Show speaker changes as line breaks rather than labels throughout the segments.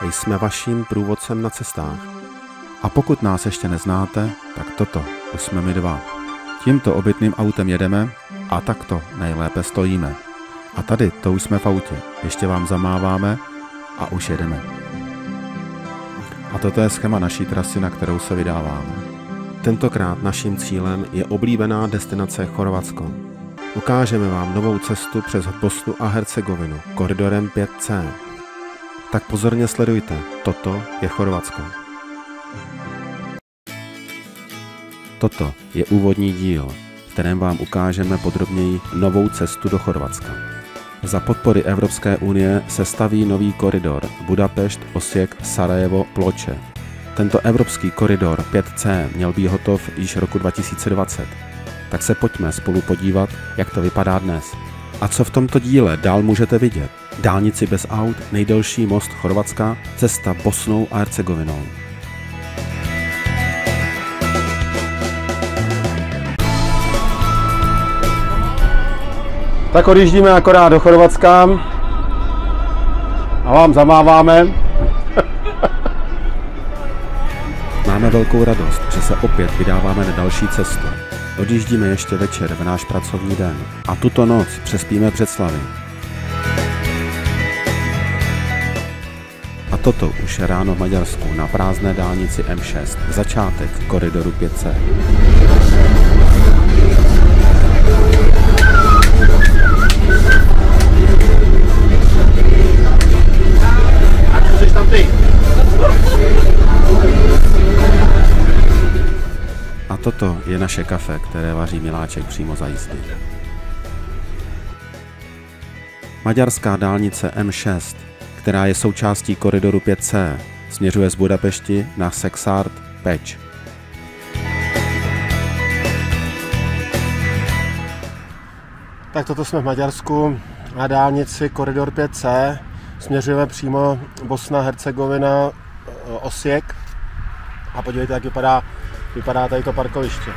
Jsme vaším průvodcem na cestách. A pokud nás ještě neznáte, tak toto už jsme my dva. Tímto obytným autem jedeme a takto nejlépe stojíme. A tady to už jsme v autě, ještě vám zamáváme a už jedeme. A toto je schéma naší trasy, na kterou se vydáváme. Tentokrát naším cílem je oblíbená destinace Chorvatsko. Ukážeme vám novou cestu přes Bosnu a Hercegovinu koridorem 5C. Tak pozorně sledujte, toto je Chorvatsko. Toto je úvodní díl, v kterém vám ukážeme podrobněji novou cestu do Chorvatska. Za podpory Evropské unie se staví nový koridor Budapešť-Osijek-Sarajevo-Ploče. Tento evropský koridor 5C měl být hotov již roku 2020. Tak se pojďme spolu podívat, jak to vypadá dnes. A co v tomto díle dál můžete vidět? Dálnici bez aut, nejdelší most Chorvatska, cesta Bosnou a Hercegovinou. Tak odjíždíme akorát do Chorvatska a vám zamáváme. Máme velkou radost, že se opět vydáváme na další cestu. Odjíždíme ještě večer v náš pracovní den a tuto noc přespíme v Břeclavi. A toto už je ráno v Maďarsku na prázdné dálnici M6, začátek koridoru 5C. A toto je naše kafe, které vaří Miláček přímo za jízdy. Maďarská dálnice M6, která je součástí koridoru 5C, směřuje z Budapešti na Szekszárd, Pécs. Tak toto jsme v Maďarsku na dálnici koridor 5C. Směřujeme přímo Bosna, Hercegovina, Osijek. A podívejte, jak vypadá tady to parkoviště.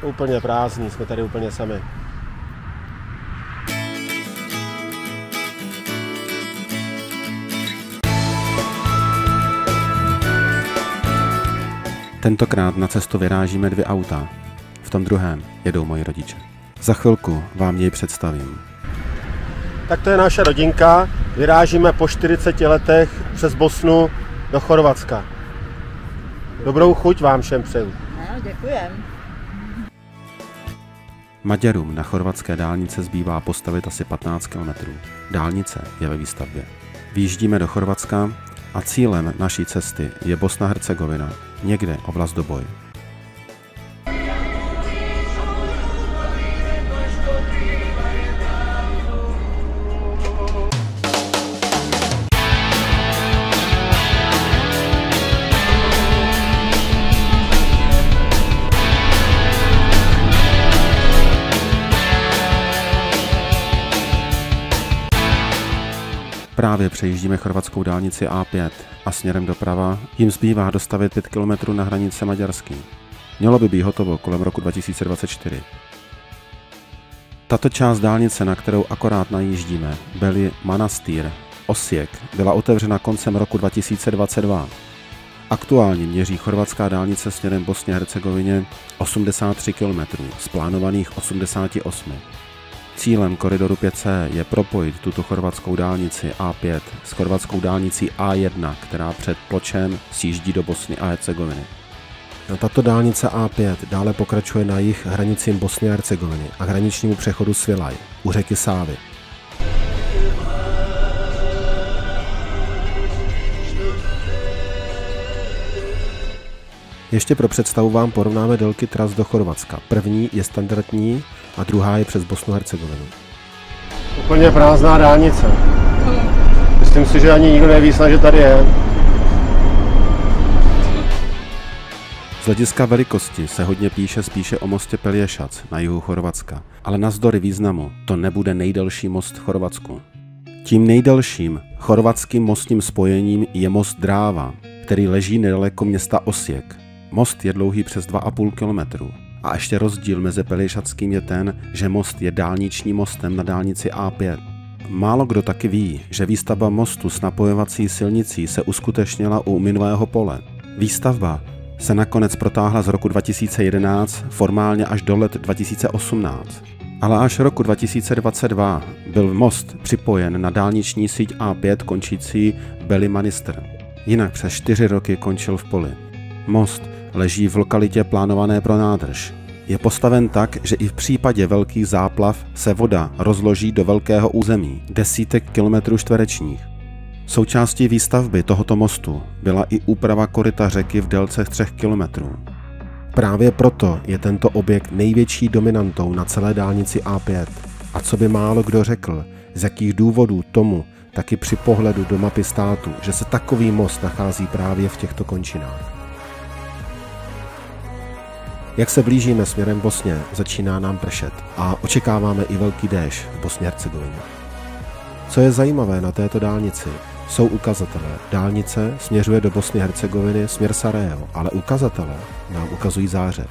Úplně prázdný, jsme tady úplně sami. Tentokrát na cestu vyrážíme 2 auta. V tom druhém jedou moji rodiče. Za chvilku vám jej představím. Tak to je naše rodinka. Vyrážíme po 40 letech přes Bosnu do Chorvatska. Dobrou chuť vám všem přeju.
No, děkujem.
Maďarům na chorvatské dálnice zbývá postavit asi 15 km. Dálnice je ve výstavbě. Vyjíždíme do Chorvatska a cílem naší cesty je Bosna-Hercegovina, někde oblast Doboj. Právě přejíždíme chorvatskou dálnici A5 a směrem doprava jim zbývá dostavět 5 km na hranice maďarský. Mělo by být hotovo kolem roku 2024. Tato část dálnice, na kterou akorát najíždíme, Beli Manastýr, Osijek, byla otevřena koncem roku 2022. Aktuálně měří chorvatská dálnice směrem Bosně a Hercegovině 83 km z plánovaných 88. Cílem koridoru 5C je propojit tuto chorvatskou dálnici A5 s chorvatskou dálnicí A1, která před Pločem sjíždí do Bosny a Hercegoviny. Tato dálnice A5 dále pokračuje na jih hranicím Bosny a Hercegoviny a hraničnímu přechodu Svilaj u řeky Sávy. Ještě pro představu vám porovnáme délky tras do Chorvatska. První je standardní a druhá je přes Bosnu a Hercegovinu. Úplně prázdná dálnice. Myslím si, že ani nikdo neví, že tady je. Z hlediska velikosti se hodně píše spíše o mostě Pelješac na jihu Chorvatska, ale navzdory významu to nebude nejdelší most v Chorvatsku. Tím nejdelším chorvatským mostním spojením je most Dráva, který leží nedaleko města Osijek. Most je dlouhý přes 2,5 km. A ještě rozdíl mezi Pelješackým je ten, že most je dálničním mostem na dálnici A5. Málo kdo taky ví, že výstavba mostu s napojovací silnicí se uskutečnila u Minového pole. Výstavba se nakonec protáhla z roku 2011 formálně až do let 2018. Ale až roku 2022 byl most připojen na dálniční síť A5 končící Bellymanister. Jinak přes 4 roky končil v poli. Most leží v lokalitě plánované pro nádrž. Je postaven tak, že i v případě velkých záplav se voda rozloží do velkého území, desítek kilometrů čtverečních. Součástí výstavby tohoto mostu byla i úprava koryta řeky v délce 3 kilometrů. Právě proto je tento objekt největší dominantou na celé dálnici A5. A co by málo kdo řekl, z jakých důvodů tomu, taky při pohledu do mapy státu, že se takový most nachází právě v těchto končinách. Jak se blížíme směrem k Bosně, začíná nám pršet a očekáváme i velký déšť v Bosně a Hercegovině. Co je zajímavé na této dálnici, jsou ukazatele. Dálnice směřuje do Bosny a Hercegoviny směr Sarajevo, ale ukazatele nám ukazují Záhřeb.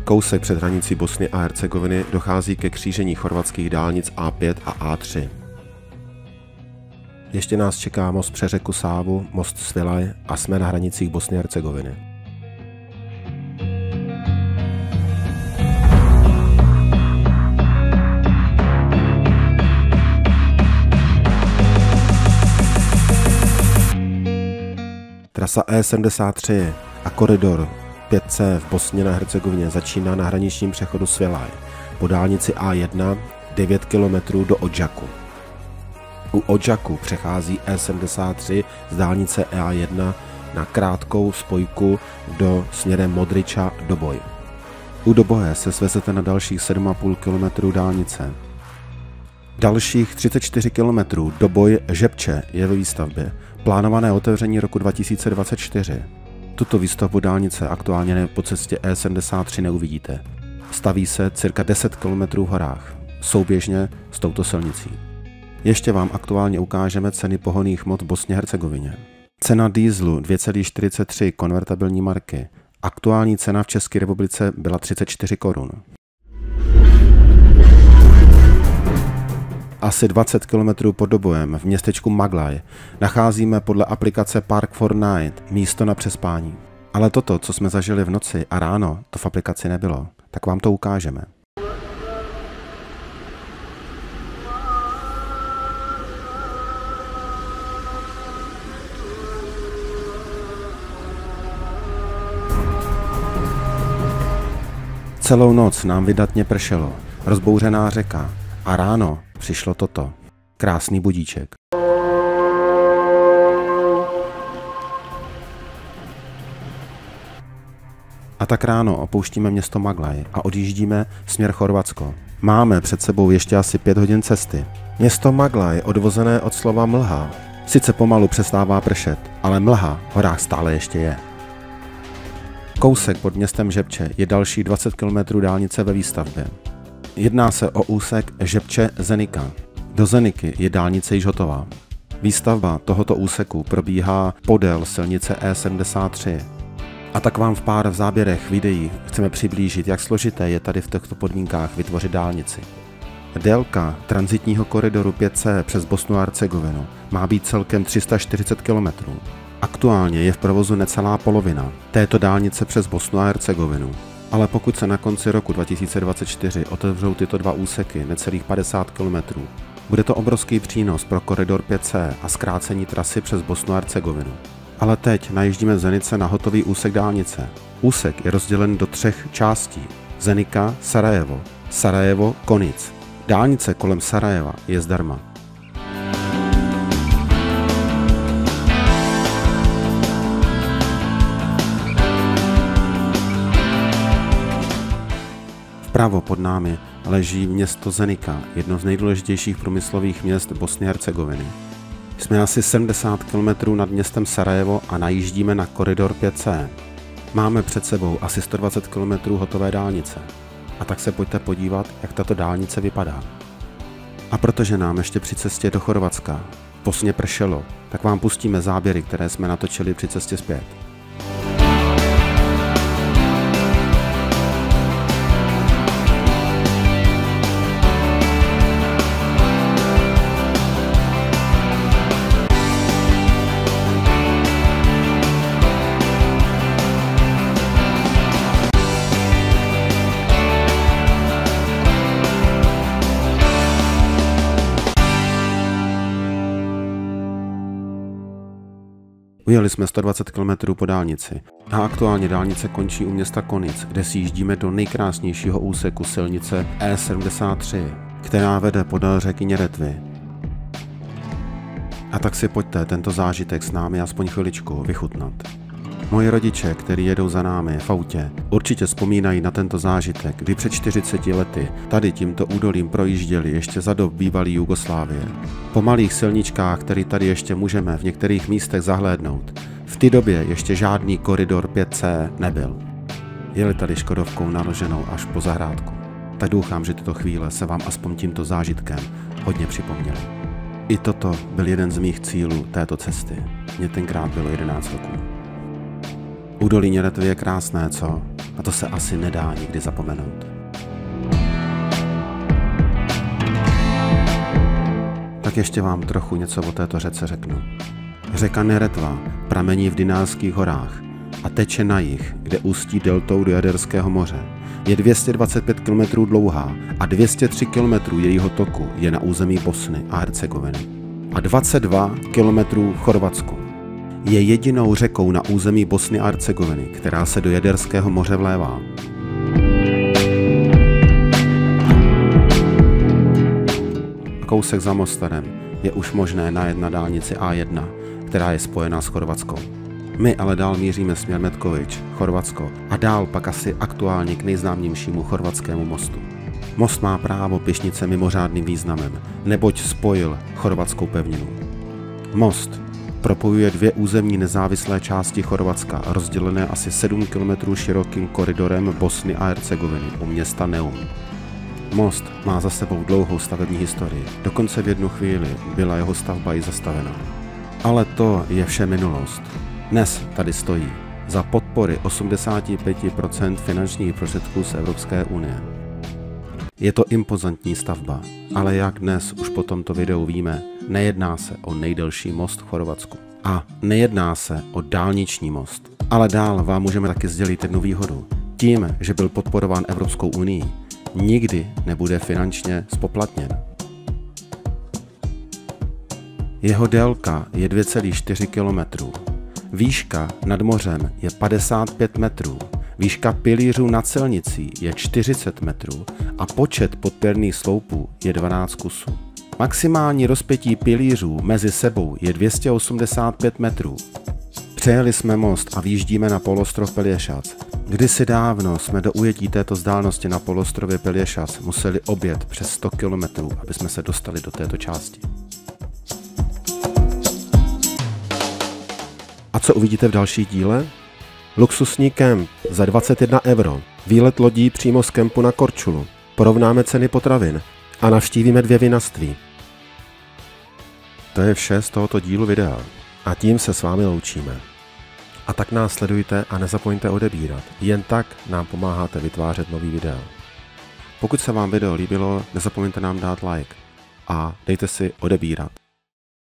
Kousek před hranicí Bosny a Hercegoviny dochází ke křížení chorvatských dálnic A5 a A3. Ještě nás čeká most přes řeku Sávu, most Svilaj a jsme na hranicích Bosny a Hercegoviny. Trasa E73 a koridor 5C v Bosně a Hercegovině začíná na hraničním přechodu Svilaj po dálnici A1 9 km do Odžaku. U Odžaku přechází E73 z dálnice A1 na krátkou spojku do směrem Modriča Doboj. U Doboje se svezete na dalších 7,5 km dálnice. Dalších 34 km Doboj Žepče je ve výstavbě. Plánované otevření roku 2024. Tuto výstavbu dálnice aktuálně po cestě E73 neuvidíte. Staví se cirka 10 km v horách, souběžně s touto silnicí. Ještě vám aktuálně ukážeme ceny pohonných hmot v Bosně a Hercegovině. Cena dieselu 2,43 konvertabilní marky. Aktuální cena v České republice byla 34 korun. Asi 20 km pod Dobojem v městečku Maglaj nacházíme podle aplikace Park for Night místo na přespání. Ale toto, co jsme zažili v noci a ráno, to v aplikaci nebylo, tak vám to ukážeme. Celou noc nám vydatně pršelo, rozbouřená řeka a ráno přišlo toto. Krásný budíček. A tak ráno opouštíme město Maglaj a odjíždíme směr Chorvatsko. Máme před sebou ještě asi 5 hodin cesty. Město Maglaj, odvozené od slova mlha. Sice pomalu přestává pršet, ale mlha v horách stále ještě je. Kousek pod městem Žepče je další 20 km dálnice ve výstavbě. Jedná se o úsek Žepče-Zenika. Do Zeniky je dálnice již hotová. Výstavba tohoto úseku probíhá podél silnice E73. A tak vám v pár záběrech videí chceme přiblížit, jak složité je tady v těchto podmínkách vytvořit dálnici. Délka tranzitního koridoru 5C přes Bosnu a Hercegovinu má být celkem 340 km. Aktuálně je v provozu necelá polovina této dálnice přes Bosnu a Hercegovinu. Ale pokud se na konci roku 2024 otevřou tyto dva úseky necelých 50 km, bude to obrovský přínos pro koridor 5C a zkrácení trasy přes Bosnu a Hercegovinu. Ale teď najíždíme v Zenice na hotový úsek dálnice. Úsek je rozdělen do 3 částí. Zenika, Sarajevo, Sarajevo, Konic. Dálnice kolem Sarajeva je zdarma. Vpravo pod námi leží město Zenika, jedno z nejdůležitějších průmyslových měst Bosny a Hercegoviny. Jsme asi 70 km nad městem Sarajevo a najíždíme na koridor 5C. Máme před sebou asi 120 km hotové dálnice. A tak se pojďte podívat, jak tato dálnice vypadá. A protože nám ještě při cestě do Chorvatska posně pršelo, tak vám pustíme záběry, které jsme natočili při cestě zpět. Ujeli jsme 120 km po dálnici a aktuálně dálnice končí u města Konic, kde si jíždíme do nejkrásnějšího úseku silnice E73, která vede podél řeky Neretvy. A tak si pojďte tento zážitek s námi aspoň chviličku vychutnat. Moji rodiče, kteří jedou za námi v autě, určitě vzpomínají na tento zážitek, kdy před 40 lety tady tímto údolím projížděli ještě za dob bývalé Jugoslávie. Po malých silničkách, který tady ještě můžeme v některých místech zahlédnout, v té době ještě žádný koridor 5C nebyl. Jeli tady škodovkou naloženou až po zahrádku. Tak doufám, že tyto chvíle se vám aspoň tímto zážitkem hodně připomněly. I toto byl jeden z mých cílů této cesty. Mně tenkrát bylo 11 roků. Údolí Neretvy je krásné, co? A to se asi nedá nikdy zapomenout. Tak ještě vám trochu něco o této řece řeknu. Řeka Neretva pramení v Dinárských horách a teče na jih, kde ústí deltou do Jaderského moře. Je 225 km dlouhá a 203 km jejího toku je na území Bosny a Hercegoviny a 22 km v Chorvatsku. Je jedinou řekou na území Bosny a Hercegoviny, která se do Jaderského moře vlévá. Kousek za Mostarem je už možné najet na dálnici A1, která je spojená s Chorvatskou. My ale dál míříme směr Metkovič, Chorvatsko a dál pak asi aktuálně k nejznámějšímu chorvatskému mostu. Most má právo pyšnice mimořádným významem, neboť spojil chorvatskou pevninu. Most propojuje dvě územní nezávislé části Chorvatska, rozdělené asi 7 km širokým koridorem Bosny a Hercegoviny u města Neum. Most má za sebou dlouhou stavební historii, dokonce v jednu chvíli byla jeho stavba i zastavena. Ale to je vše minulost. Dnes tady stojí za podpory 85% finančních prostředků z Evropské unie. Je to impozantní stavba, ale jak dnes už po tomto videu víme, nejedná se o nejdelší most v Chorvatsku. A nejedná se o dálniční most. Ale dál vám můžeme taky sdělit jednu výhodu. Tím, že byl podporován Evropskou unii, nikdy nebude finančně zpoplatněn. Jeho délka je 2,4 km. Výška nad mořem je 55 metrů. Výška pilířů nad silnicí je 40 metrů a počet podpěrných sloupů je 12 kusů. Maximální rozpětí pilířů mezi sebou je 285 metrů. Přejeli jsme most a výjíždíme na poloostrov Pelješac. Kdysi dávno jsme do ujetí této vzdálenosti na poloostrově Pelješac museli objet přes 100 km, aby jsme se dostali do této části. A co uvidíte v další díle? Luxusní kemp za 21 €, výlet lodí přímo z kempu na Korčulu, porovnáme ceny potravin a navštívíme 2 vinařství. To je vše z tohoto dílu videa a tím se s vámi loučíme. A tak nás sledujte a nezapomeňte odebírat, jen tak nám pomáháte vytvářet nový videa. Pokud se vám video líbilo, nezapomeňte nám dát like a dejte si odebírat.